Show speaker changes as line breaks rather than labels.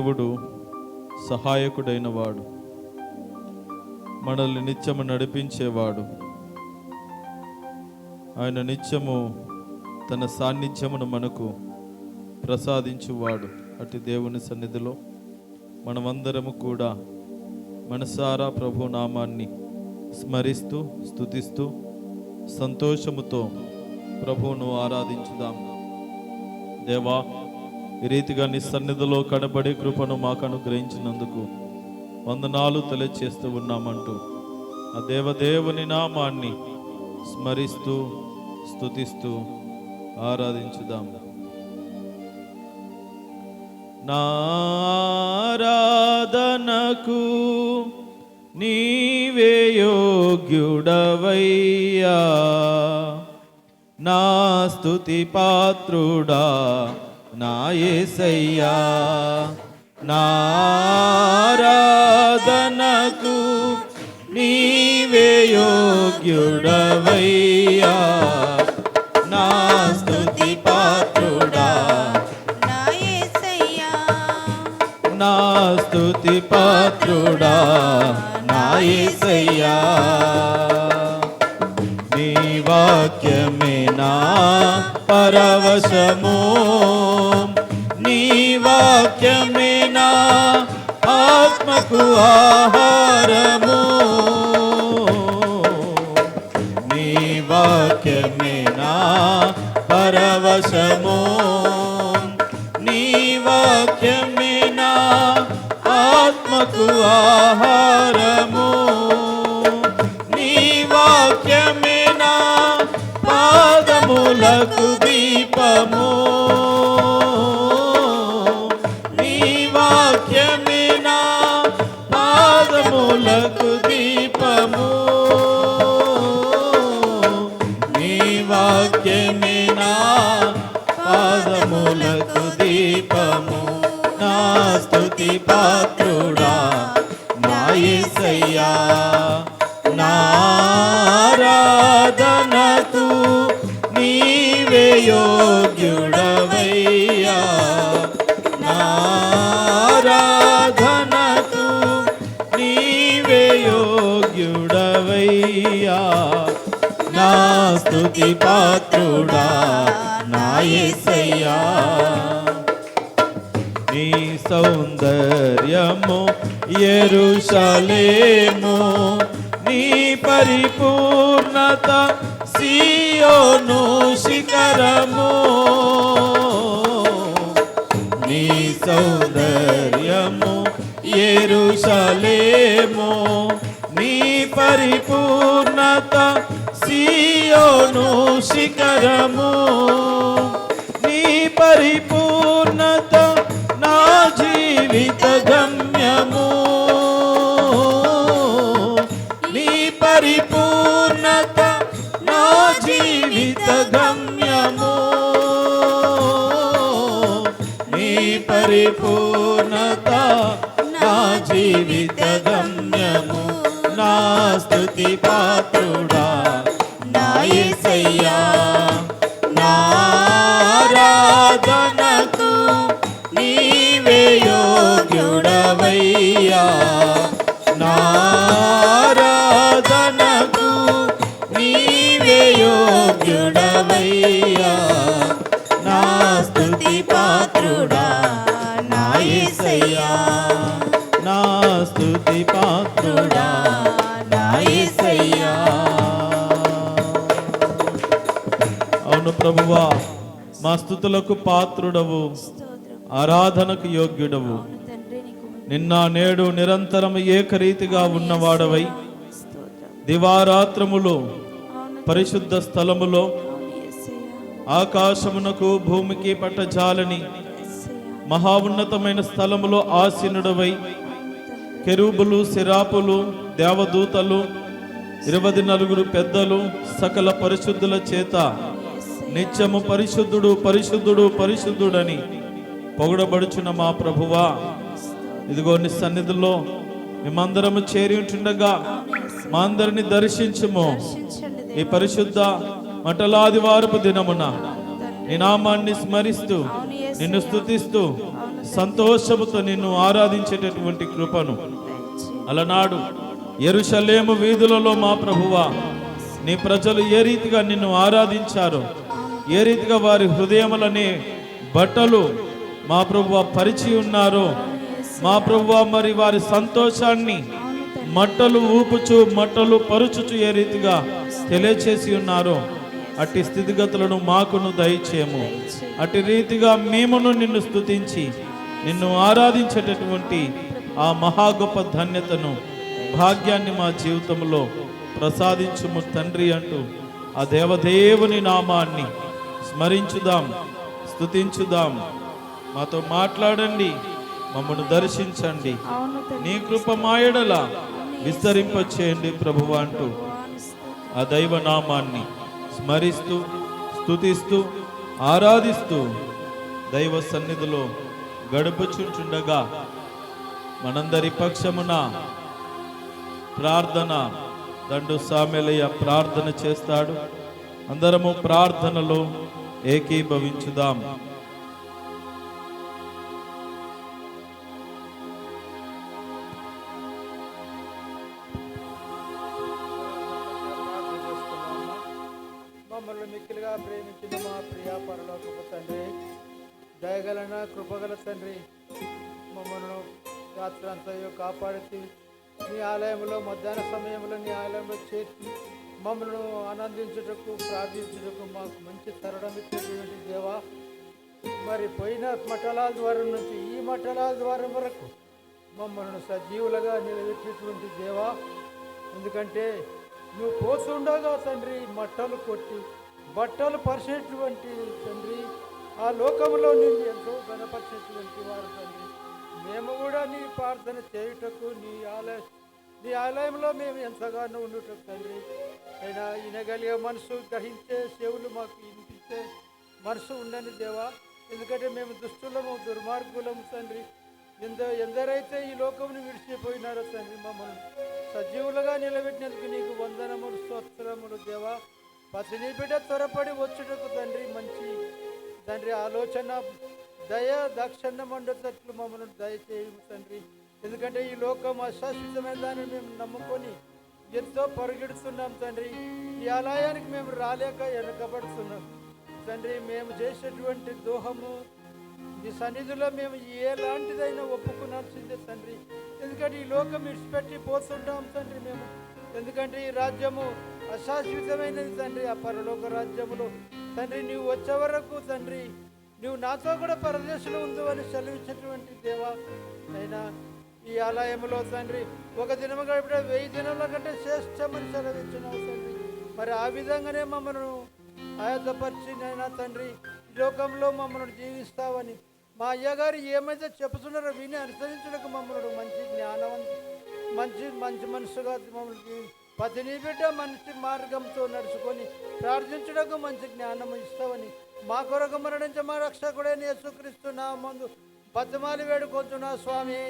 దేవుడు సహాయకుడైన వాడు, మనల్ని నిత్యము నడిపించేవాడు. ఆయన నిత్యము తన సాన్నిధ్యమును మనకు ప్రసాదించువాడు. అటు దేవుని సన్నిధిలో మనమందరము కూడా మనసారా ప్రభు నామాన్ని స్మరిస్తూ స్తుతిస్తూ సంతోషముతో ప్రభువును ఆరాధించుదాం. దేవా, ఈ రీతిగా నీ సన్నిధిలో కనబడే కృపను మాకు అనుగ్రహించినందుకు వందనాలు తెలియచేస్తూ ఉన్నామంటూ ఆ దేవదేవుని నామాన్ని స్మరిస్తూ స్తుతిస్తూ ఆరాధించుదాం. నా ఆరాధనకు నీవే యోగ్యుడవయ్యా, నా స్తుతి పాత్రుడా నా యేసయ్యా. నా ఆరాధనకు నీవే యోగ్యుడవయ్యా, నా స్తుతి పాత్రుడా
నా యేసయ్యా.
నా స్తుతి పాత్రుడా నా యేసయ్యా. నీ వాక్యమే నా పరవశము, నీ వాక్యమే నా ఆత్మకు ఆహారము. నీ వాక్యమే నా పరవశము, నీ వాక్యమే నా ఆత్మకు ఆహారము. నీ వాక్యమే నా పాదములకు దీపము, నీ వాక్యమే నా పాదములకు దీపము. నీ వాక్యమే నా పాదములకు దీపము. నా స్తుతి పాత్రుడా నా యేసయ్యా. నా ఆరాధనకు నీవే యోగ్యుడవయ్యా, నా ఆరాధనకు నీవే యోగ్యుడవయ్యా. నా స్తుతి పాత్రుడా నా యేసయ్యా. నీ సౌందర్యము యెరూషలేము, నీ పరిపూర్ణత సీయోను శిఖరము. నీ సౌందర్యము యెరూషలేము, నీ పరిపూర్ణత సీయోను శిఖరము. నీ పరిపూర్ణత నా జీవిత గమ్యము, నీ పరిపూర్ణత నా జీవిత గమ్యము. నీ పరిపూర్ణత నా జీవిత గమ్యము. నా స్తుతి పాత్రుడా నా యేసయ్యా. నా ఆరాధనకు నీవే యోగ్యుడవయ్యా, నా ఆరాధనకు నీవే యోగ్యుడవయ్యా. నా స్తుతి పాత్రుడా నా యేసయ్యా. నా స్తుతి పాత్రుడా నా యేసయ్యా. అవును ప్రభువా, మా స్తుతులకు పాత్రుడవు, ఆరాధనకు యోగ్యుడవు. నిన్న నేడు నిరంతరం ఏకరీతిగా ఉన్నవాడవై దివారాత్రములో పరిశుద్ధ స్థలములో ఆకాశమునకు భూమికి పట్టజాలని మహా ఉన్నతమైన స్థలములో ఆసీనుడవై కెరూబులు శిరాపులు దేవదూతలు 24 పెద్దలు సకల పరిశుద్ధుల చేత నిత్యము పరిశుద్ధుడు పరిశుద్ధుడు పరిశుద్ధుడని పొగడబడుచున్న మా ప్రభువా, ఇదిగో నీ సన్నిధిలో మేమందరము చేరి ఉంటుండగా మా అందరిని దర్శించుము. ఈ పరిశుద్ధ మటలాదివారపు దినమున నీ నామాన్ని స్మరిస్తూ నిన్ను స్తుతిస్తూ సంతోషముతో నిన్ను ఆరాధించేటటువంటి కృపను అలనాడు యెరూషలేము వీధులలో మా ప్రభువా నీ ప్రజలు ఏ రీతిగా నిన్ను ఆరాధించారో, ఏ రీతిగా వారి హృదయములనే బట్టలు మా ప్రభువా పరిచి ఉన్నారో, మా ప్రభువా మరి వారి సంతోషాన్ని మట్టలు ఊపుచు మట్టలు పరుచుచు ఏ రీతిగా తెలియచేసి ఉన్నారో అట్టి స్థితిగతులను మాకును దయచేయము. అట్టి రీతిగా మేమును నిన్ను స్తుతించి నిన్ను ఆరాధించేటటువంటి ఆ మహా గొప్ప ధన్యతను భాగ్యాన్ని మా జీవితంలో ప్రసాదించుము తండ్రి అంటూ ఆ దేవదేవుని నామాన్ని స్మరించుదాం, స్తుతించుదాం. మాతో మాట్లాడండి, మమ్మను దర్శించండి, నీ కృప మాయడల విస్తరింపచేయండి ప్రభువా అంటూ ఆ దైవ నామాన్ని స్మరిస్తూ స్తుతిస్తూ ఆరాధిస్తూ దైవ సన్నిధిలో గడుపుచుంటుండగా మనందరి పక్షమున ప్రార్థన దండు సామెలయ్య ప్రార్థన చేస్తాడు. అందరము ప్రార్థనలో ఏకీభవించుదాం.
మమ్మల్ని మిక్కిలిగా ప్రేమించిన మా ప్రియ పరలోకపు తండ్రి, దయగలన కృపగల తండ్రి, మమ్మల్ని రాత్రంతయో కాపాడుతూ నీ ఆలయంలో మధ్యాహ్న సమయంలో నీ ఆలయంలో చేర్చి మమ్మల్ని ఆనందించుటకు ప్రార్థించుటకు మాకు మంచి తరుణం ఇచ్చేటువంటి దేవా, మరి పోయిన మఠాల ద్వారం నుంచి ఈ మఠాల ద్వారం వరకు మమ్మల్ని సజీవులుగా నిలబెట్టేటువంటి దేవా, ఎందుకంటే నువ్వు పోతుండగా తండ్రి మట్టలు కొట్టి బట్టలు పరిచేటువంటి తండ్రి, ఆ లోకంలో నిన్ను ఎంతో గణపరిచేటువంటి వారు తండ్రి. మేము కూడా నీ ప్రార్థన చేయుటకు నీ ఆలయంలో మేము ఎంతగానో ఉండుటకు తండ్రి, అయినా వినగలిగే మనసు, గ్రహించే చెవులు మాకు వినిపించే మనసు ఉండని దేవా, ఎందుకంటే మేము దుష్టులము దుర్మార్గులము తండ్రి. ఎందరైతే ఈ లోకమును విడిచిపోయినారో తండ్రి, మమ్మల్ని సజీవులుగా నిలబెట్టినందుకు నీకు వందనములు స్తోత్రములు దేవా. పసిని బిడ్డ త్వరపడి వచ్చుటకు తండ్రి మంచి తండ్రి ఆలోచన దయ దాక్షణ్యం ఉండేటట్లు మమ్మల్ని దయచేయము తండ్రి. ఎందుకంటే ఈ లోకం అశాశ్వతమైన దాన్ని మేము నమ్ముకొని ఎంతో పరిగెడుతున్నాం తండ్రి. ఈ ఆలయానికి మేము రాలేక వెనకబడుతున్నాం తండ్రి. మేము చేసేటువంటి దోహము ఈ సన్నిధిలో మేము ఎలాంటిదైనా ఒప్పుకునాల్సిందే తండ్రి. ఎందుకంటే ఈ లోకం విడిచిపెట్టి పోతుంటాం తండ్రి మేము. ఎందుకంటే ఈ రాజ్యము అశాశ్వతమైనది తండ్రి. ఆ పరలోక రాజ్యములో తండ్రి నీవు వచ్చే వరకు తండ్రి నువ్వు నాతో కూడా పరదేశంలో ఉందో అని సెలవించినటువంటి దేవా, అయినా ఈ ఆలయంలో తండ్రి ఒక దినము గడిపే 1000 దినముల కంటే శ్రేష్టమని సెలవించినావు తండ్రి. మరి ఆ విధంగానే మమ్మల్ని ఆయత్తపరిచినైనా తండ్రి ఈ లోకంలో మమ్మల్ని జీవిస్తావని మా అయ్యగారు ఏమైతే చెప్తున్నారో విని అనుసరించడానికి మమ్మల్ని మంచి జ్ఞానవంతు మంచి మనసుగా మమ్మల్ని పతిని బిడ్డ మంచి మార్గంతో నడుచుకొని ప్రార్థించడానికి మంచి జ్ఞానం ఇస్తావని మా కొరకు మరణించ మా రక్షకుడైన యేసుక్రీస్తు నామమున బతిమాలి వేడుకొంటున్నా స్వామి.